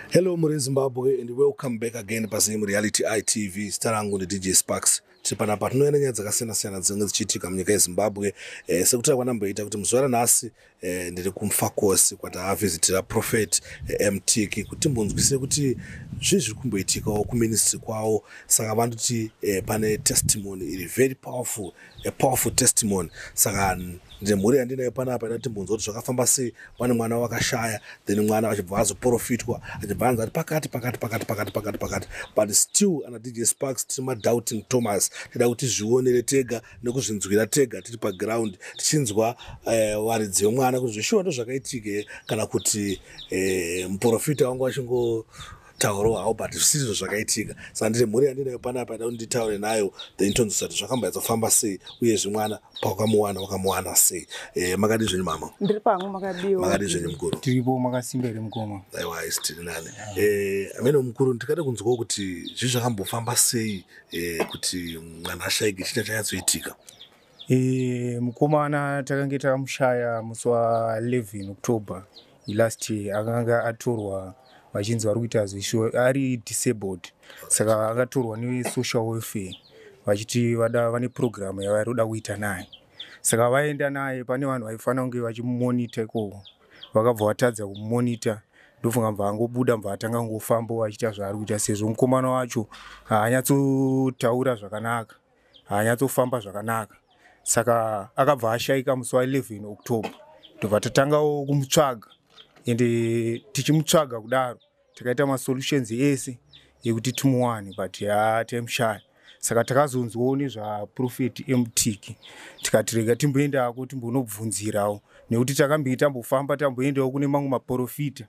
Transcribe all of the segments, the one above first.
Hello, Muri Zimbabwe, and welcome back again Passim Reality ITV. Starangu the DJ Sparks. Chipana patinoenda nyaya dzakasiyana-siyana dzinenge dzichiitika munyika yeZimbabwe. Sekutaura kwanamboita kuti muzora nhasi ndiri kumfakosi kwataavhizitira Prophet MTK kuti mbunzwisise kuti zvii zviri kumboitikawo kuministry kwawo. Saka vandoti pane testimony iri very powerful, a powerful testimony. Saka ndemhuri yandinayo panapa inoti mbunzwa kuti zvakafamba sei. Pane mwana wakashaya, then mwana achibva azoprofitwa achibva anzi ari pakati, but still ana DJ Sparks tiri madoubting Thomas. Tida kuti zvionere tega nekuzvinzwira tega tiri paground tichinzwa waridzi wemwana kuti zvishuwa ndo zvakaitike kana kuti muprofita wangu achingotaurawo hawo but zvisizvo zvakaitika. Saka ndiri mhuri yandinayo panapa ida kuti nditaure nayo then tonzwisa kuti zvakambaitsofamba sei uyezve mwana wakamuwana sei. Makadi zvenyu mama? Ndiri pangu makadiwa. Makadi zvenyu mukuru? Tiripo makasimba iri mukoma. Aiwa tiri nani. Amene mukuru ndikada kunzwawo kuti zvii zvakambofamba sei kuti mwana ashayike chita chanyatsoitika. Mukomana takange takamushaya musi wa11 October last year. Akanga atorwa vachinzi vari kuita zvishuwa ari disabled. Saka akatorwa ne-social welfare vachiti vane program yavari kuda kuita naye. Saka vaenda naye pane vanhu vaifanira kunge vachimonita ikoko. Vakabva vatadza kumonita ndofunga mva angobuda mva atanga kungofamba achiita zvaari kuita sezvo mukomana wacho haanyatsotaura zvakanaka, haanyatsofamba zvakanaka. Saka akabva ashayika musi wa11 October. Ndobva tatangawo kumutsvaga ende tichimutsvaga kudaro takaita masolutions ese ekuti timuwane but taimushaya. Saka takazonzwawo nezvaProphet MTK tikati rega timboendako timbonobvunzirawo nekuti takamboita tambofamba tamboendawo kune mamwe maprofita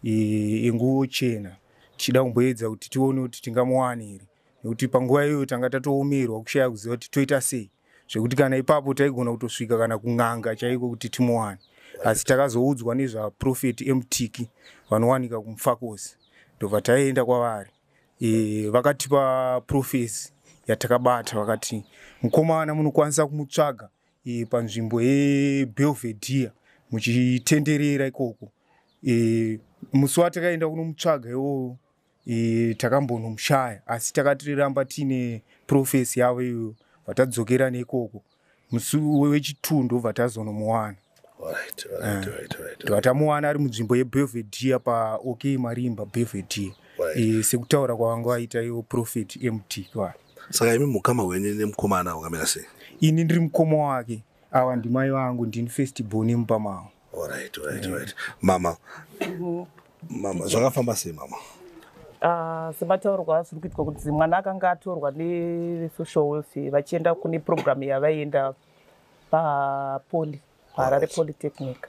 enguwo chena tichida kumboedza kuti tione kuti tingamuwane here nekuti panguva iyoyo tanga tatoomerwa kushaya kuziva kuti toita sei zvekuti kana ipapo taigona kutosvika kana kun'anga chaiko kuti timuwane. Asi takazoudzwa nezvaProphet MTK vanowanika kumufakosi ndobva taenda kwavari. Vakatipa prophecy yatakabata vakati mukomana munokwanisa kumutsvaga panzvimbo yeBelvedere muchitenderera ikoko. Musi watakaenda kunomutsvaga iwoyo takambonomushaya asi takatiramba tine prophecy yavo iyoyo vatadzokera neikoko. Musi wechitundu ndobva tazonomuwana. Tamuwana ari munzvimbo yeBelvedere paOK Marimba Belvedere. Sekutaura kwavanga vaita iwo Prophet MTK. Saka imi mukama wenyu nemukomana wakamira sei? Ini ndiri mukoma wake, ava ndimai vangu, ndini first born mupamavo. Alright. Mama, zvakafamba sei mama? Semataurwa zviri kuitwa kuti mwana akanga atorwa ne-social welfare vachienda kune program yavaenda paPoli, Harare Polytechnic.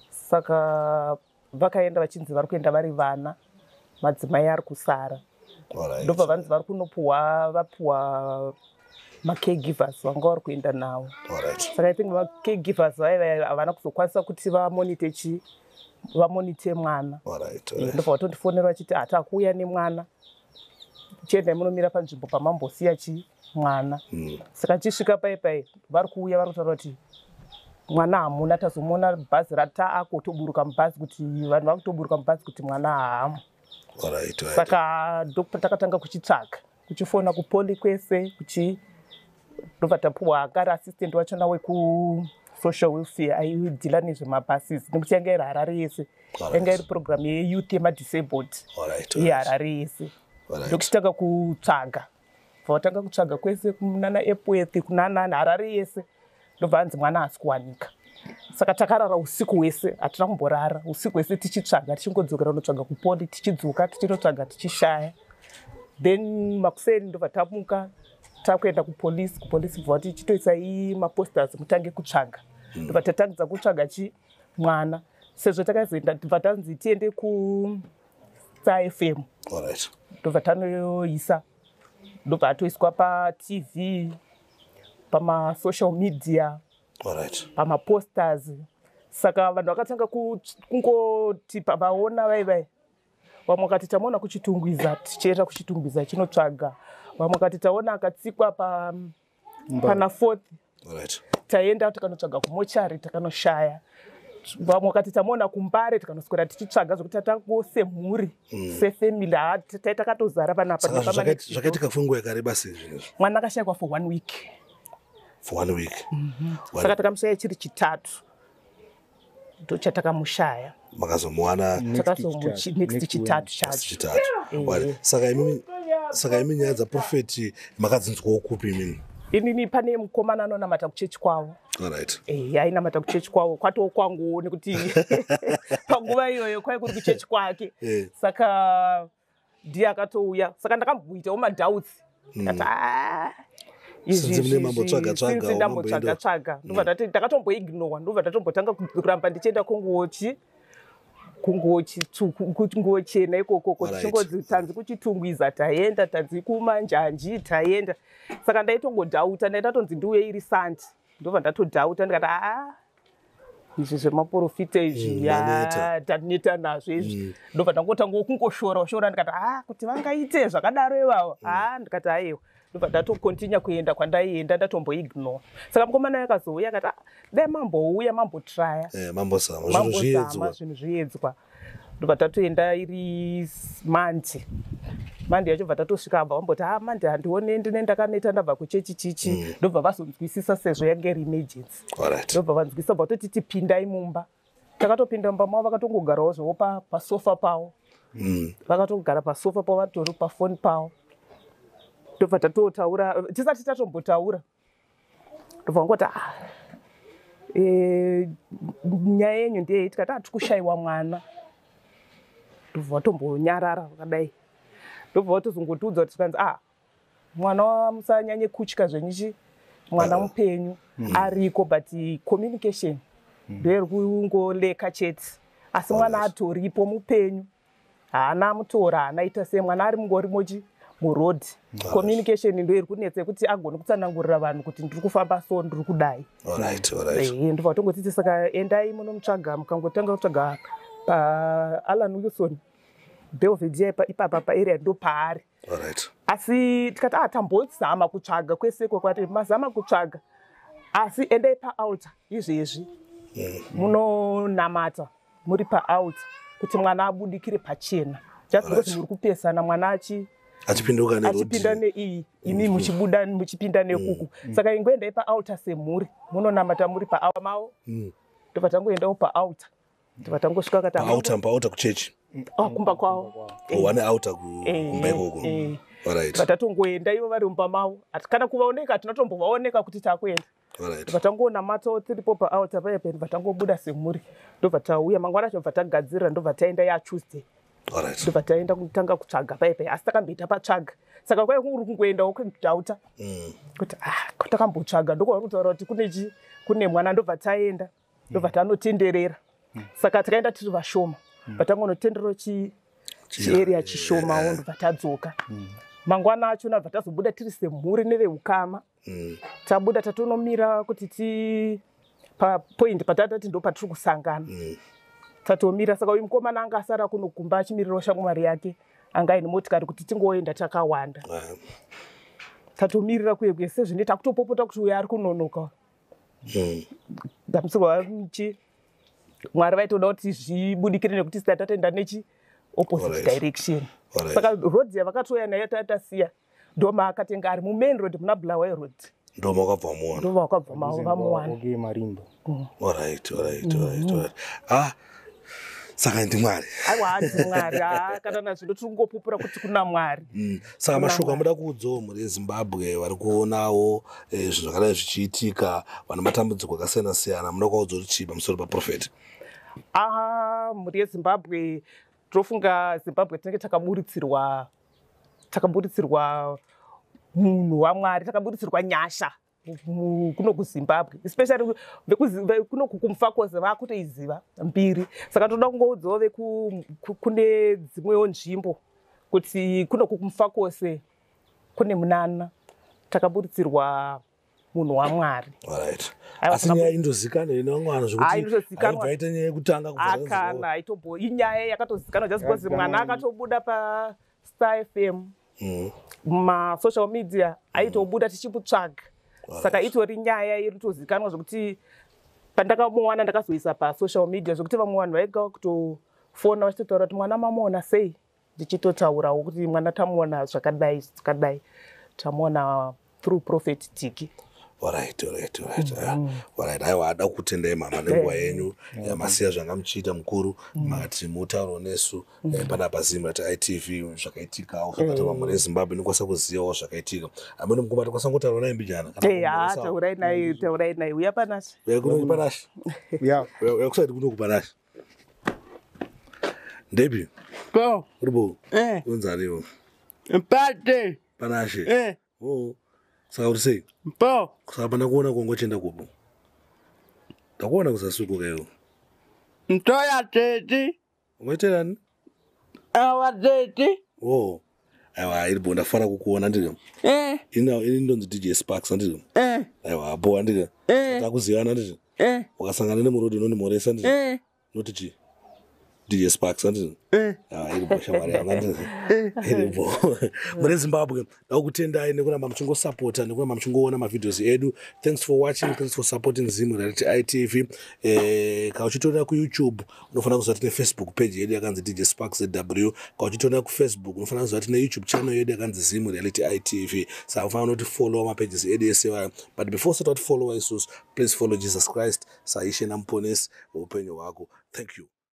Saka vakaenda vachinzi vari kuenda vari vana, madzimai ari kusara. Ndobva vanzi vari vapuwa ma-caregivers vanga vari kuenda nawo. Saka I think ma-caregivers havana kuzokwanisa kuti vamonite mwana. Ndobva vatondifonera vachiti hatakuuya nemwana, chiendai munomira panzvimbo pamambosiya mwana. Saka tichisvika paipai vari kuuya vari kutaura kuti mwana hamuna, tazomuona bhazi ratakutoburuka mubhazi kuti vanhu vakutoburuka mubhazi kuti mwana haamu. Saka takatanga kuchitsvaga kuchifona kuPoli kwese ndobva tapuwa akari assistant wachona weku-social welfare aidhila nezvemabhasis nekuti yanga iri Harare yese. Yanga iri program yeyouth yemadisabled yeHarare yese. Ndokuchitanga kutsvaga. Vatanga kutsvaga kwese kunana Epworth kunana Harare yese. Ndobva hanzi mwana haasi kuwanika. Saka takarara usiku hwese, hatina kumborara. Usiku hwese tichitsvaga, tichingodzokera kunotsvaga kuPoli, tichidzoka tichinotsvaga tichishaya. Then makuseni ndobva tamuka takuenda kupolisi bva tichitoisai maposters mutange kutsvaga. Ndobva tatangidza kutsvaga mwana. Sezvo takazoenda ndobva tanzi tiende kuStar-FM. Ndobva tanoisa. Ndobva atoiswa paTV, pama-social media, pama-posters. Saka vanhu vakatanga kungoti vaona vaivai. Vamwe vakati tamuona kuchitungwiza, tichienda kuchitungwiza chinotsvaga. Vamwe vakati taona akatsikwa pana 4th. Taenda tikanotsvaga kumochari takanoshaya. vamwe vakati tamuona kumbare tikanoswera tichitsvaga zvokuti tango semhuri sefamily takatozara panapa zvakaitika kwenguva yakareba sei zvinezvi? mwana akashayikwa for 1 week. For 1 week? Saka takamushaya chiri chitatu ndochatakamushaya. Makazomuwana next chitatu chacho. Saka imi nyaya dzaprofeti makadzinzwawo kupi imini? Inini pane mukomana anonamata kuchechi kwavo. Alright. Ainamata kuchechi kwavo kwatoo kwangu nekuti panguva iyoyo kwai kuri kuchechi kwake. Saka ndiye akatouya. Saka ndakamboitawo madouts. Kati izvi ndambotsvaga ndobva ndakatomboignora ndobva ndatombotanga kuramba ndichienda kunguo chena ikoko tichingodzi tanzi kuchitungwiza taenda tanzi kumanjanji taenda. Saka ndaitongodhauta ndaitatonzi ndiuye iri sandi ndobva ndatodhauta ndikati izvi zvemaprofita izvi taneta nazvo izvi ndobva ndangotanga kungoshora ndikati kuti vangaite zvakadaro ivava ndikati aiwa ndobva ndatokontinya kuenda kwandaienda ndatomboignora. Saka mukomana yakazouya akati dai mambouya mambotraya mambozama zvinhu zviedzwa. Ndobva tatoenda iri mandi yacho bva tatosvika abva vamboti mandi handione ndine ndakaneta ndabva kuchechi chichi. Ndobva vazonzwisisa sezvo yange iri emergency. Ndobva vanzwisisa bva toti tipindai mumba. Takatopinda mumba mavo vakatongogarawo zvovo pasofa pavo. Vakatogara pasofa pavo vatori pafoni pavo. Ndobva tatotaura tisati tatombotaura ndobva ngoti nyaya yenyu ndeyei tikati tikushayiwa mwana. Ndobva watombonyarara vakadai. Ndobva watozongotiudza kuti tikanzi mwana wamusanyanye kutya zvenyuchi mwana mupenyu ariko but communication ndeyeri kungoleka chete asi mwana atoripo mupenyu haana mutora haana ita sei mwana ari mungori mochi murodhi. Communication ndoiri kunetse kuti agone kutsanangurira vanhu kuti ndiri kufamba so ndiri kudai. Ndobva watongotiti saka endai munomutsvaga mukangotanga kutsvaga paAlan Wilson Belvedere ipapa paarea ndo paari. Asi tikati tambozama kutsvaga kweseko kwati mazama kutsvaga asi endai paaltar izvezvi munonamata muri paaltar kuti mwana abudikire pachena. Just because muri kupesana mwana achipinda neii imi muchipinda nekuku. Saka ingoendai paaltar semhuri munonamata muri paaltar mavo. Ndobva tangoendawo paaltar ndobva tangosvika paaltar kuchechi kumba kwavo wane altar kumba ikoko. Ndobva tatongoenda ivo vari mumba mavo kana kuvaoneka tinotombovaoneka kuti takuenda. Ndobva tangonamatawo tiripo paaltar paipa ndobva tangobuda semhuri ndobva tauya mangwana acho ndobva tagadzirira ndobva taenda yaTuesday. Ndobva taenda kutanga kutsvaga paipa asi takamboita patsvaga. Saka kwai kuri kungoendawo kudhauta kuti takambotsvaga ndokwauri kutaura kuti kune mwana. Ndobva taenda ndobva tanotenderera. Saka takaenda tiri vashoma vatangonotenderero chiarea chishomawo ndobva tadzoka. Mangwana achona bva tazobuda tiri semhuri neveukama. Tabuda tatonomira kuti papoint patatati ndo patiri kusangana. Tatomira saka uyu mukomana anga asara kuno kumba achimirirawo shamwari yake anga ine motikari kuti tingoenda takawanda. Tatomirira sezvine takutopopota kuti uyo ari kunonoka. Damsirwa Mwari vaitoda kuti zvibudikire nekuti sita tatenda nechi opposite direction. Saka roads yavakatoya nayo tatasiya ndoma akatenga ari mumain road muna Bulawayo road. Ndoma wakabva vamuwana. Marimba. Alright. Saka ndi Mwari. Ndi Mwari. Kana nazvino tungopupura kuti kuna Mwari. Saka mashoko amuda kuudzawo muri Zimbabwe vari kuonawo zvinhu zvakadai zvichiitika vana matambudziko akasiyana-siyana munoda kuudza kuti chii pamusoro paprofeti? Muri yeZimbabwe tofunga Zimbabwe tinenge takaburitsirwa munhu waMwari, takaburitsirwa nyasha kuno kuZimbabwe, especially kuno kuMufakose vakutoiziva mbiri. Saka toda kungoudzawo kune dzimwewo nzvimbo kuti kuno kuMufakose kune munana takaburitsirwa munhu waMwari. Asi nyaya indozikanwa inomwana zvokuti haibvaita nyaya yekutanga kana haitombo inyaya yakatozikanwa just because mwana akatobuda paStar FM masocial media aitobuda tichimutsvaga. Saka itori nyaya iri tozikanwa zvokuti pandakamuwana ndakazoisa pasocial media zvokuti vamwe vanhu vaiga kutofona vachitotaura kuti mwana mamuona sei, ndichitotaurawo kuti mwana tamuona zvakadai tamuona through Prophet Tiki. Alright. Aiwa ada kutendai mama nenguva yenyu masiya zvanga muchiita mukuru makati mutauro nesu panapa Zimu ITV zvakaitika zvakati vamwe veZimbabwe nokwanisa kuzivawo zvakaitika. Amene mukoma tikwanisa ngotaura naye mbijana. Taurai naye uya Panashe. Panashe. Yakusaiti kuno kuPanashe. Ndepi? Ko. Uribo. Unzaniwo. Mpate. Panashe. Oh. Saka uri sei? Po. Saka pana kuona kongochenda kupo. Ndakuona kusasukuka iwo. Ntoya tete. Umeiterani? Awa tete. Oh. Aiwa iripo ndafara kukuona ndiko. Ini ndonzi DJ Sparks ndiko. Aiwa apo ndiko. Takuzivana ndiko. Wakasangana nemurodi unondimoresa ndiko. Noti chi? DJ Sparks ndiko. Iripo shamwari yanga ndiko. Iripo. Mune Zimbabwe ndakutendai nekuramba muchingosupporta nekuramba muchingoona mavideos edu. Thanks for watching, thanks for supporting Zimu Reality ITV. Kana uchitorera kuYouTube unofanira kuziva tine Facebook page yedu yakanzi DJ Sparks ZW. Kana uchitorera kuFacebook unofanira kuziva tine YouTube channel yedu yakanzi Zimu Reality ITV. Saka unofanira kuti follow mapages edu yese. But before start follow Jesus, please follow Jesus Christ. Saishe na mponesi upenyu wako. Thank you.